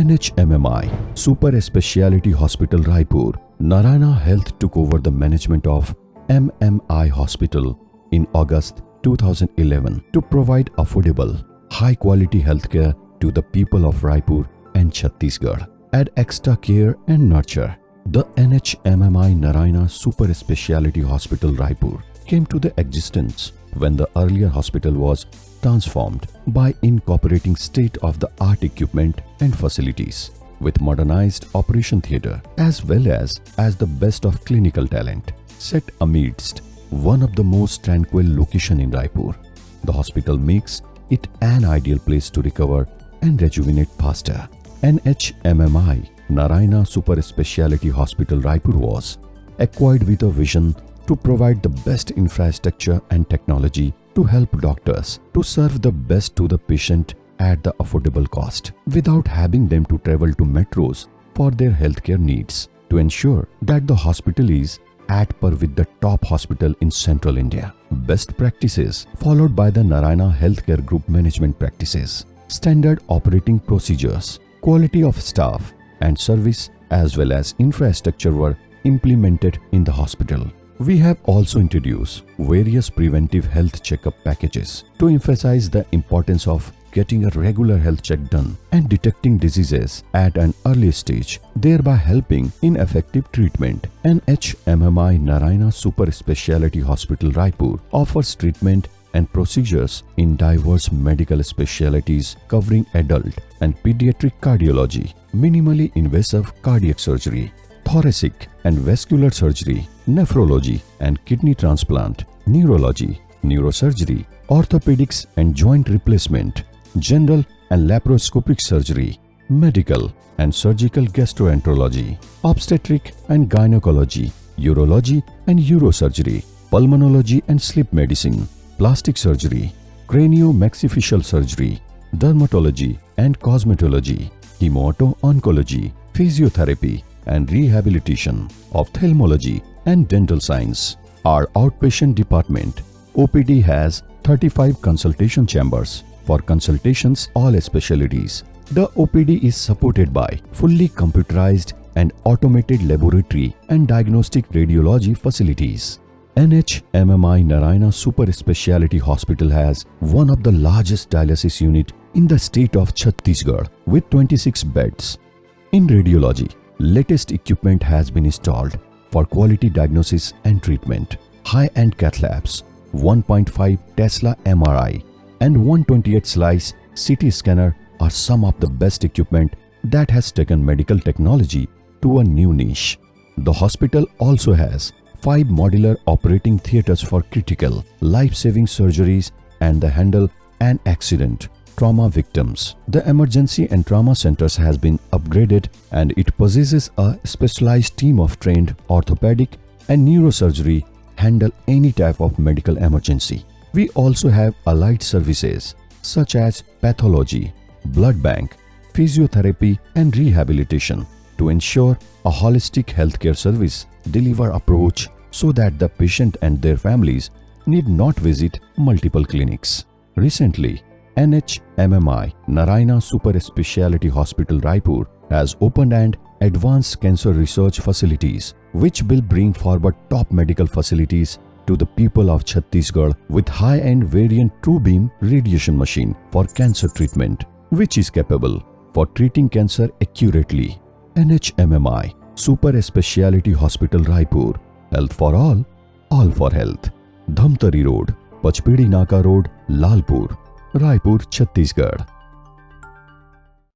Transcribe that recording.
NHMMI Superspeciality Hospital Raipur, Narayana Health took over the management of MMI Hospital in August 2011 to provide affordable, high-quality healthcare to the people of Raipur and Chhattisgarh. Add extra care and nurture. The NHMMI Narayana Superspeciality Hospital Raipur came to the existence when the earlier hospital was transformed by incorporating state-of-the-art equipment and facilities with modernized operation theatre as well as the best of clinical talent set amidst one of the most tranquil location in Raipur. The hospital makes it an ideal place to recover and rejuvenate faster. NHMMI Narayana Superspeciality Hospital Raipur was acquired with a vision to provide the best infrastructure and technology to help doctors to serve the best to the patient at the affordable cost without having them to travel to metros for their healthcare needs, to ensure that the hospital is at par with the top hospital in central India. Best practices followed by the Narayana Healthcare Group management practices, standard operating procedures, quality of staff and service as well as infrastructure were implemented in the hospital. We have also introduced various preventive health checkup packages to emphasize the importance of getting a regular health check done and detecting diseases at an early stage, thereby helping in effective treatment. NHMMI Narayana Superspeciality Hospital Raipur offers treatment and procedures in diverse medical specialties covering adult and pediatric cardiology, minimally invasive cardiac surgery, thoracic and vascular surgery, nephrology and kidney transplant, neurology, neurosurgery, orthopedics and joint replacement, general and laparoscopic surgery, medical and surgical gastroenterology, obstetric and gynecology, urology and neurosurgery, pulmonology and sleep medicine, plastic surgery, Cranio-Maxillo surgery, dermatology and cosmetology, Haemato-oncology, physiotherapy and rehabilitation, ophthalmology and dental science. Our outpatient department OPD has 35 consultation chambers for consultations all specialties. The OPD is supported by fully computerized and automated laboratory and diagnostic radiology facilities. NHMMI Narayana Superspeciality Hospital has one of the largest dialysis unit in the state of Chhattisgarh with 26 beds. In radiology, latest equipment has been installed for quality diagnosis and treatment. High-end cath labs, 1.5 Tesla MRI and 128 slice CT scanner are some of the best equipment that has taken medical technology to a new niche. The hospital also has 5 modular operating theatres for critical, life-saving surgeries and the handle and accident trauma victims. The emergency and trauma centers has been upgraded and it possesses a specialized team of trained orthopedic and neurosurgery handle any type of medical emergency. We also have allied services such as pathology, blood bank, physiotherapy and rehabilitation to ensure a holistic healthcare service deliver approach so that the patient and their families need not visit multiple clinics. Recently, NHMMI Narayana Superspeciality Hospital Raipur has opened an advanced cancer research facilities which will bring forward top medical facilities to the people of Chhattisgarh with high-end variant true beam radiation machine for cancer treatment which is capable for treating cancer accurately. NHMMI Superspeciality Hospital Raipur, health for all for health. Dhamtari Road, Pachpedi Naka Road, Lalpur, Raipur, Chhattisgarh.